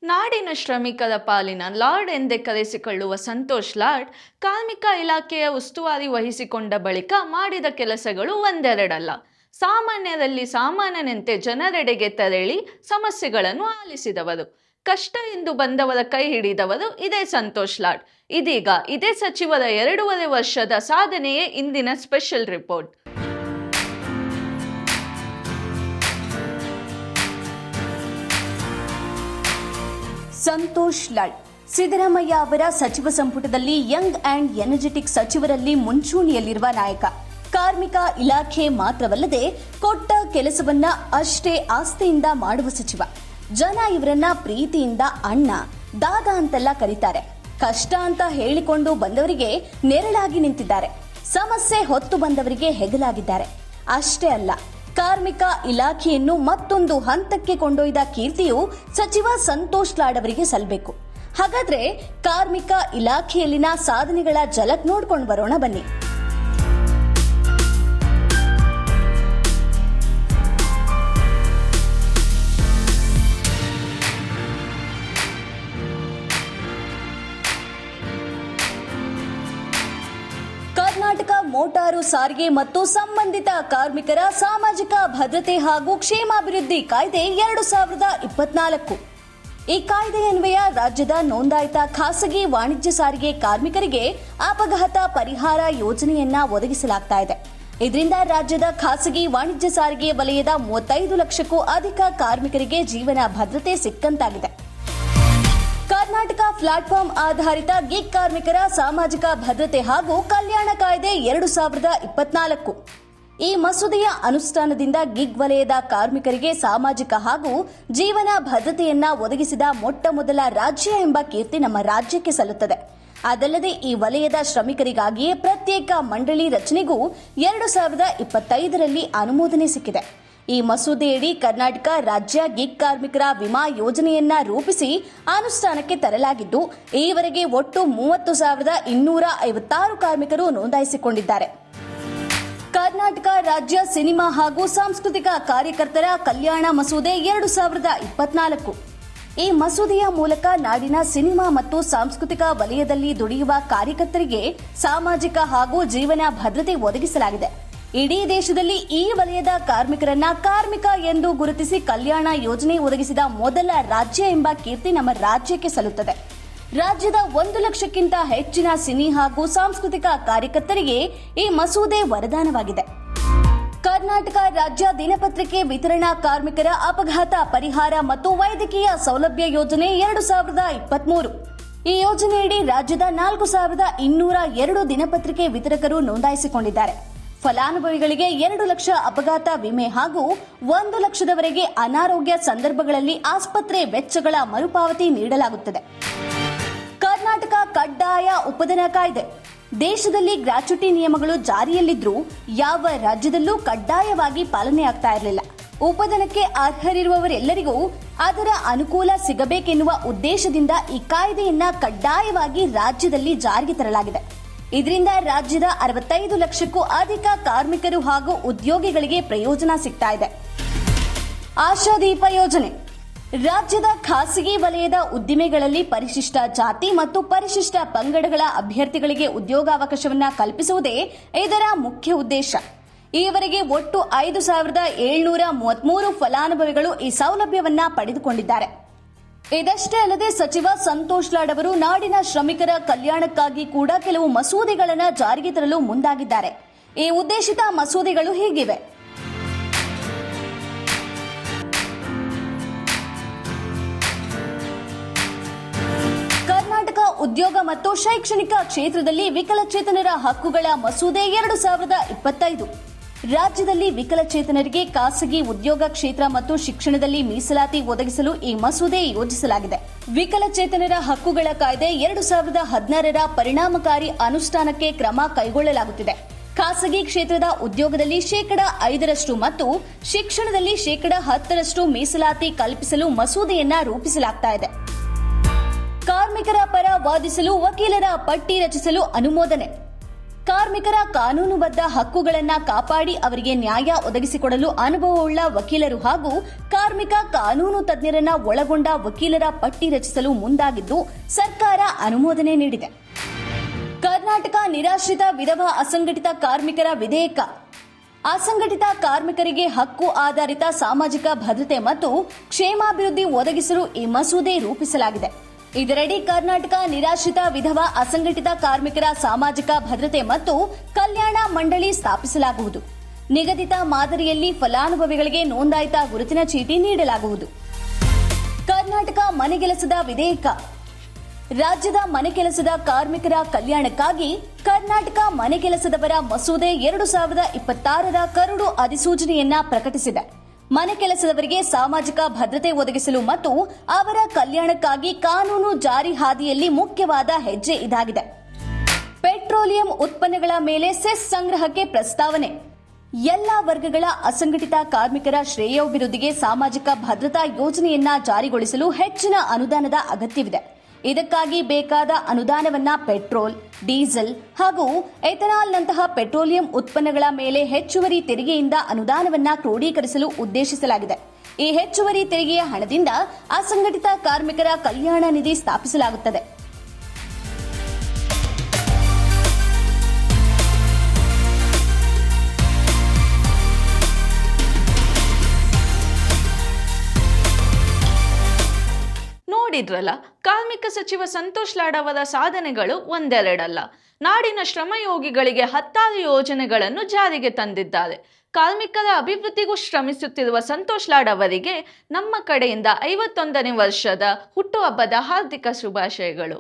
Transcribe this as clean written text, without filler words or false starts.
ನಾಡಿನ ಶ್ರಮಿಕರ ಪಾಲಿನ ಲಾರ್ಡ್ ಎಂದೇ ಕರೆಸಿಕೊಳ್ಳುವ ಸಂತೋಷ್ ಲಾಡ್ ಕಾರ್ಮಿಕ ಇಲಾಖೆಯ ಉಸ್ತುವಾರಿ ವಹಿಸಿಕೊಂಡ ಬಳಿಕ ಮಾಡಿದ ಕೆಲಸಗಳು ಒಂದೆರಡಲ್ಲ. ಸಾಮಾನ್ಯರಲ್ಲಿ ಸಾಮಾನ್ಯನಂತೆ ಜನರೆಡೆಗೆ ತೆರಳಿ ಸಮಸ್ಯೆಗಳನ್ನು ಆಲಿಸಿದವರು. ಕಷ್ಟ ಎಂದು ಬಂದವರ ಕೈ ಹಿಡಿದವರು ಇದೇ ಸಂತೋಷ್ ಲಾಡ್. ಇದೀಗ ಇದೇ ಸಚಿವರ 2.5 ವರ್ಷದ ಸಾಧನೆಯೇ ಇಂದಿನ ಸ್ಪೆಷಲ್ ರಿಪೋರ್ಟ್. ಸಂತೋಷ್ ಲಾಡ್ ಸಿದ್ದರಾಮಯ್ಯ ಅವರ ಸಚಿವ ಸಂಪುಟದಲ್ಲಿ ಯಂಗ್ ಅಂಡ್ ಎನರ್ಜೆಟಿಕ್ ಸಚಿವರಲ್ಲಿ ಮುಂಚೂಣಿಯಲ್ಲಿರುವ ನಾಯಕ. ಕಾರ್ಮಿಕ ಇಲಾಖೆ ಮಾತ್ರವಲ್ಲದೆ ಕೊಟ್ಟ ಕೆಲಸವನ್ನ ಅಷ್ಟೇ ಆಸ್ತಿಯಿಂದ ಮಾಡುವ ಸಚಿವ. ಜನ ಇವರನ್ನ ಪ್ರೀತಿಯಿಂದ ಅಣ್ಣ, ದಾದ ಅಂತೆಲ್ಲ ಕರೀತಾರೆ. ಕಷ್ಟ ಅಂತ ಹೇಳಿಕೊಂಡು ಬಂದವರಿಗೆ ನೆರಳಾಗಿ ನಿಂತಿದ್ದಾರೆ. ಸಮಸ್ಯೆ ಹೊತ್ತು ಬಂದವರಿಗೆ ಹೆಗಲಾಗಿದ್ದಾರೆ. ಅಷ್ಟೇ ಅಲ್ಲ, ಕಾರ್ಮಿಕ ಇಲಾಖೆಯನ್ನು ಮತ್ತೊಂದು ಹಂತಕ್ಕೆ ಕೊಂಡೊಯ್ದ ಕೀರ್ತಿಯು ಸಚಿವ ಸಂತೋಷ್ ಲಾಡ್ ಅವರಿಗೆ ಸಲ್ಲಬೇಕು. ಹಾಗಾದ್ರೆ ಕಾರ್ಮಿಕ ಇಲಾಖೆಯಲ್ಲಿನ ಸಾಧನೆಗಳ ಝಲಕ್ ನೋಡ್ಕೊಂಡು ಬರೋಣ ಬನ್ನಿ. ಕರ್ನಾಟಕ ಮೋಟಾರು ಸಾರಿಗೆ ಮತ್ತು ಸಂಬಂಧಿತ ಕಾರ್ಮಿಕರ ಸಾಮಾಜಿಕ ಭದ್ರತೆ ಹಾಗೂ ಕ್ಷೇಮಾಭಿವೃದ್ಧಿ ಕಾಯ್ದೆ 2024. ಈ ಕಾಯ್ದೆಯನ್ವಯ ರಾಜ್ಯದ ನೋಂದಾಯಿತ ಖಾಸಗಿ ವಾಣಿಜ್ಯ ಸಾರಿಗೆ ಕಾರ್ಮಿಕರಿಗೆ ಅಪಘಾತ ಪರಿಹಾರ ಯೋಜನೆಯನ್ನ ಒದಗಿಸಲಾಗ್ತಾ ಇದೆ. ಇದರಿಂದ ರಾಜ್ಯದ ಖಾಸಗಿ ವಾಣಿಜ್ಯ ಸಾರಿಗೆ ವಲಯದ 35 ಲಕ್ಷಕ್ಕೂ ಅಧಿಕ ಕಾರ್ಮಿಕರಿಗೆ ಜೀವನ ಭದ್ರತೆ ಸಿಕ್ಕಂತಾಗಿದೆ. ಕರ್ನಾಟಕ ಪ್ಲಾಟ್ಫಾರ್ಮ್ ಆಧಾರಿತ ಗಿಗ್ ಕಾರ್ಮಿಕರ ಸಾಮಾಜಿಕ ಭದ್ರತೆ ಹಾಗೂ ಕಲ್ಯಾಣ ಕಾಯ್ದೆ 2024. ಈ ಮಸೂದೆಯ ಅನುಷ್ಠಾನದಿಂದ ಗಿಗ್ ವಲಯದ ಕಾರ್ಮಿಕರಿಗೆ ಸಾಮಾಜಿಕ ಹಾಗೂ ಜೀವನ ಭದ್ರತೆಯನ್ನ ಒದಗಿಸಿದ ಮೊಟ್ಟಮೊದಲ ರಾಜ್ಯ ಎಂಬ ಕೀರ್ತಿ ನಮ್ಮ ರಾಜ್ಯಕ್ಕೆ ಸಲ್ಲುತ್ತದೆ. ಅದಲ್ಲದೆ ಈ ವಲಯದ ಶ್ರಮಿಕರಿಗಾಗಿಯೇ ಪ್ರತ್ಯೇಕ ಮಂಡಳಿ ರಚನೆಗೂ 2025ರಲ್ಲಿ ಅನುಮೋದನೆ ಸಿಕ್ಕಿದೆ. ಈ ಮಸೂದೆಯಡಿ ಕರ್ನಾಟಕ ರಾಜ್ಯ ಗಿಗ್ ಕಾರ್ಮಿಕರ ವಿಮಾ ಯೋಜನೆಯನ್ನ ರೂಪಿಸಿ ಅನುಷ್ಠಾನಕ್ಕೆ ತರಲಾಗಿದ್ದು, ಈವರೆಗೆ ಒಟ್ಟು 30,256 ಕಾರ್ಮಿಕರು ನೋಂದಾಯಿಸಿಕೊಂಡಿದ್ದಾರೆ. ಕರ್ನಾಟಕ ರಾಜ್ಯ ಸಿನಿಮಾ ಹಾಗೂ ಸಾಂಸ್ಕೃತಿಕ ಕಾರ್ಯಕರ್ತರ ಕಲ್ಯಾಣ ಮಸೂದೆ 2024. ಈ ಮಸೂದೆಯ ಮೂಲಕ ನಾಡಿನ ಸಿನಿಮಾ ಮತ್ತು ಸಾಂಸ್ಕೃತಿಕ ವಲಯದಲ್ಲಿ ದುಡಿಯುವ ಕಾರ್ಯಕರ್ತರಿಗೆ ಸಾಮಾಜಿಕ ಹಾಗೂ ಜೀವನ ಭದ್ರತೆ ಒದಗಿಸಲಾಗಿದೆ. ಇಡೀ ದೇಶದಲ್ಲಿ ಈ ವಲಯದ ಕಾರ್ಮಿಕರನ್ನ ಕಾರ್ಮಿಕ ಎಂದು ಗುರುತಿಸಿ ಕಲ್ಯಾಣ ಯೋಜನೆ ಒದಗಿಸಿದ ಮೊದಲ ರಾಜ್ಯ ಎಂಬ ಕೀರ್ತಿ ನಮ್ಮ ರಾಜ್ಯಕ್ಕೆ ಸಲ್ಲುತ್ತದೆ. ರಾಜ್ಯದ 1 ಲಕ್ಷಕ್ಕಿಂತ ಹೆಚ್ಚಿನ ಸಿನಿ ಹಾಗೂ ಸಾಂಸ್ಕೃತಿಕ ಕಾರ್ಯಕರ್ತರಿಗೆ ಈ ಮಸೂದೆ ವರದಾನವಾಗಿದೆ. ಕರ್ನಾಟಕ ರಾಜ್ಯ ದಿನಪತ್ರಿಕೆ ವಿತರಣಾ ಕಾರ್ಮಿಕರ ಅಪಘಾತ ಪರಿಹಾರ ಮತ್ತು ವೈದ್ಯಕೀಯ ಸೌಲಭ್ಯ ಯೋಜನೆ 2023. ಈ ಯೋಜನೆಯಡಿ ರಾಜ್ಯದ 4,202 ದಿನಪತ್ರಿಕೆ ವಿತರಕರು ನೋಂದಾಯಿಸಿಕೊಂಡಿದ್ದಾರೆ. ಫಲಾನುಭವಿಗಳಿಗೆ 2 ಲಕ್ಷ ಅಪಘಾತ ವಿಮೆ ಹಾಗೂ 1 ಲಕ್ಷದವರೆಗೆ ಅನಾರೋಗ್ಯ ಸಂದರ್ಭಗಳಲ್ಲಿ ಆಸ್ಪತ್ರೆ ವೆಚ್ಚಗಳ ಮರುಪಾವತಿ ನೀಡಲಾಗುತ್ತದೆ. ಕರ್ನಾಟಕ ಕಡ್ಡಾಯ ಉಪಧನ ಕಾಯ್ದೆ. ದೇಶದಲ್ಲಿ ಗ್ರಾಚ್ಯುಟಿ ನಿಯಮಗಳು ಜಾರಿಯಲ್ಲಿದ್ರೂ ಯಾವ ರಾಜ್ಯದಲ್ಲೂ ಕಡ್ಡಾಯವಾಗಿ ಪಾಲನೆಯಾಗ್ತಾ ಇರಲಿಲ್ಲ. ಉಪಧನಕ್ಕೆ ಅರ್ಹರಿರುವವರೆಲ್ಲರಿಗೂ ಅದರ ಅನುಕೂಲ ಸಿಗಬೇಕೆನ್ನುವ ಉದ್ದೇಶದಿಂದ ಈ ಕಾಯ್ದೆಯನ್ನ ಕಡ್ಡಾಯವಾಗಿ ರಾಜ್ಯದಲ್ಲಿ ಜಾರಿಗೆ ತರಲಾಗಿದೆ. ಇದರಿಂದ ರಾಜ್ಯದ 65 ಲಕ್ಷಕ್ಕೂ ಅಧಿಕ ಕಾರ್ಮಿಕರು ಹಾಗೂ ಉದ್ಯೋಗಿಗಳಿಗೆ ಪ್ರಯೋಜನ ಸಿಗ್ತಾ ಇದೆ. ಆಶಾದೀಪ ಯೋಜನೆ. ರಾಜ್ಯದ ಖಾಸಗಿ ವಲಯದ ಉದ್ದಿಮೆಗಳಲ್ಲಿ ಪರಿಶಿಷ್ಟ ಜಾತಿ ಮತ್ತು ಪರಿಶಿಷ್ಟ ಪಂಗಡಗಳ ಅಭ್ಯರ್ಥಿಗಳಿಗೆ ಉದ್ಯೋಗಾವಕಾಶವನ್ನು ಕಲ್ಪಿಸುವುದೇ ಇದರ ಮುಖ್ಯ ಉದ್ದೇಶ. ಈವರೆಗೆ ಒಟ್ಟು 5,733 ಫಲಾನುಭವಿಗಳು ಈ ಸೌಲಭ್ಯವನ್ನ ಪಡೆದುಕೊಂಡಿದ್ದಾರೆ. ಇದಷ್ಟೇ ಅಲ್ಲದೆ ಸಚಿವ ಸಂತೋಷ್ ಲಾಡ್ ಅವರು ನಾಡಿನ ಶ್ರಮಿಕರ ಕಲ್ಯಾಣಕ್ಕಾಗಿ ಕೂಡ ಕೆಲವು ಮಸೂದೆಗಳನ್ನು ಜಾರಿಗೆ ತರಲು ಮುಂದಾಗಿದ್ದಾರೆ. ಈ ಉದ್ದೇಶಿತ ಮಸೂದೆಗಳು ಹೀಗಿವೆ. ಕರ್ನಾಟಕ ಉದ್ಯೋಗ ಮತ್ತು ಶೈಕ್ಷಣಿಕ ಕ್ಷೇತ್ರದಲ್ಲಿ ವಿಕಲಚೇತನರ ಹಕ್ಕುಗಳ ಮಸೂದೆ 2025. ರಾಜ್ಯದಲ್ಲಿ ವಿಕಲಚೇತನರಿಗೆ ಖಾಸಗಿ ಉದ್ಯೋಗ ಕ್ಷೇತ್ರ ಮತ್ತು ಶಿಕ್ಷಣದಲ್ಲಿ ಮೀಸಲಾತಿ ಒದಗಿಸಲು ಈ ಮಸೂದೆ ಯೋಜಿಸಲಾಗಿದೆ. ವಿಕಲಚೇತನರ ಹಕ್ಕುಗಳ ಕಾಯ್ದೆ 2016ರ ಪರಿಣಾಮಕಾರಿ ಅನುಷ್ಠಾನಕ್ಕೆ ಕ್ರಮ ಕೈಗೊಳ್ಳಲಾಗುತ್ತಿದೆ. ಖಾಸಗಿ ಕ್ಷೇತ್ರದ ಉದ್ಯೋಗದಲ್ಲಿ 5% ಮತ್ತು ಶಿಕ್ಷಣದಲ್ಲಿ 10% ಮೀಸಲಾತಿ ಕಲ್ಪಿಸಲು ಮಸೂದೆಯನ್ನ ರೂಪಿಸಲಾಗ್ತಾ ಇದೆ. ಕಾರ್ಮಿಕರ ಪರ ವಾದಿಸಲು ವಕೀಲರ ಪಟ್ಟಿ ರಚಿಸಲು ಅನುಮೋದನೆ. ಕಾರ್ಮಿಕರ ಕಾನೂನುಬದ್ಧ ಹಕ್ಕುಗಳನ್ನು ಕಾಪಾಡಿ ಅವರಿಗೆ ನ್ಯಾಯ ಒದಗಿಸಿಕೊಡಲು ಅನುಭವವುಳ್ಳ ವಕೀಲರು ಹಾಗೂ ಕಾರ್ಮಿಕ ಕಾನೂನು ತಜ್ಞರನ್ನ ಒಳಗೊಂಡ ವಕೀಲರ ಪಟ್ಟಿ ರಚಿಸಲು ಮುಂದಾಗಿದ್ದು ಸರ್ಕಾರ ಅನುಮೋದನೆ ನೀಡಿದೆ. ಕರ್ನಾಟಕ ನಿರಾಶ್ರಿತ ವಿಧವಾ ಅಸಂಘಟಿತ ಕಾರ್ಮಿಕರ ವಿಧೇಯಕ. ಅಸಂಘಟಿತ ಕಾರ್ಮಿಕರಿಗೆ ಹಕ್ಕು ಆಧಾರಿತ ಸಾಮಾಜಿಕ ಭದ್ರತೆ ಮತ್ತು ಕ್ಷೇಮಾಭಿವೃದ್ಧಿ ಒದಗಿಸಲು ಈ ಮಸೂದೆ ರೂಪಿಸಲಾಗಿದೆ. ಇದರಡಿ ಕರ್ನಾಟಕ ನಿರಾಶ್ರಿತ ವಿಧವಾ ಅಸಂಘಟಿತ ಕಾರ್ಮಿಕರ ಸಾಮಾಜಿಕ ಭದ್ರತೆ ಮತ್ತು ಕಲ್ಯಾಣ ಮಂಡಳಿ ಸ್ಥಾಪಿಸಲಾಗುವುದು. ನಿಗದಿತ ಮಾದರಿಯಲ್ಲಿ ಫಲಾನುಭವಿಗಳಿಗೆ ನೋಂದಾಯಿತ ಗುರುತಿನ ಚೀಟಿ ನೀಡಲಾಗುವುದು. ಕರ್ನಾಟಕ ಮನೆಗೆಲಸದ ವಿಧೇಯಕ. ರಾಜ್ಯದ ಮನೆಕೆಲಸದ ಕಾರ್ಮಿಕರ ಕಲ್ಯಾಣಕ್ಕಾಗಿ ಕರ್ನಾಟಕ ಮನೆಕೆಲಸದವರ ಮಸೂದೆ 2026ರ ಕರಡು ಅಧಿಸೂಚನೆಯನ್ನ ಪ್ರಕಟಿಸಿದೆ. ಮನೆ ಕೆಲಸದವರಿಗೆ ಸಾಮಾಜಿಕ ಭದ್ರತೆ ಒದಗಿಸಲು ಮತ್ತು ಅವರ ಕಲ್ಯಾಣಕ್ಕಾಗಿ ಕಾನೂನು ಜಾರಿ ಹಾದಿಯಲ್ಲಿ ಮುಖ್ಯವಾದ ಹೆಜ್ಜೆ ಇದಾಗಿದೆ. ಪೆಟ್ರೋಲಿಯಂ ಉತ್ಪನ್ನಗಳ ಮೇಲೆ ಸೆಸ್ ಸಂಗ್ರಹಕ್ಕೆ ಪ್ರಸ್ತಾವನೆ. ಎಲ್ಲಾ ವರ್ಗಗಳ ಅಸಂಘಟಿತ ಕಾರ್ಮಿಕರ ಶ್ರೇಯೋಭಿವೃದ್ಧಿಗೆ ಸಾಮಾಜಿಕ ಭದ್ರತಾ ಯೋಜನೆಯನ್ನ ಜಾರಿಗೊಳಿಸಲು ಹೆಚ್ಚಿನ ಅನುದಾನದ ಅಗತ್ಯವಿದೆ. ಇದಕ್ಕಾಗಿ ಬೇಕಾದ ಅನುದಾನವನ್ನ ಪೆಟ್ರೋಲ್, ಡೀಸೆಲ್ ಹಾಗೂ ಎಥೆನಾಲ್ನಂತಹ ಪೆಟ್ರೋಲಿಯಂ ಉತ್ಪನ್ನಗಳ ಮೇಲೆ ಹೆಚ್ಚುವರಿ ತೆರಿಗೆಯಿಂದ ಅನುದಾನವನ್ನ ಕ್ರೋಢೀಕರಿಸಲು ಉದ್ದೇಶಿಸಲಾಗಿದೆ. ಈ ಹೆಚ್ಚುವರಿ ತೆರಿಗೆಯ ಹಣದಿಂದ ಅಸಂಘಟಿತ ಕಾರ್ಮಿಕರ ಕಲ್ಯಾಣ ನಿಧಿ ಸ್ಥಾಪಿಸಲಾಗುತ್ತದೆ. ನೋಡಿದ್ರಲ್ಲ, ಕಾರ್ಮಿಕ ಸಚಿವ ಸಂತೋಷ್ ಲಾಡ್ ಅವರ ಸಾಧನೆಗಳು ಒಂದೆರಡಲ್ಲ. ನಾಡಿನ ಶ್ರಮಯೋಗಿಗಳಿಗೆ ಹತ್ತಾರು ಯೋಜನೆಗಳನ್ನು ಜಾರಿಗೆ ತಂದಿದ್ದಾರೆ. ಕಾರ್ಮಿಕರ ಅಭಿವೃದ್ಧಿಗೂ ಶ್ರಮಿಸುತ್ತಿರುವ ಸಂತೋಷ್ ಲಾಡ್ ಅವರಿಗೆ ನಮ್ಮ ಕಡೆಯಿಂದ 51ನೇ ವರ್ಷದ ಹುಟ್ಟುಹಬ್ಬದ ಹಾರ್ದಿಕ ಶುಭಾಶಯಗಳು.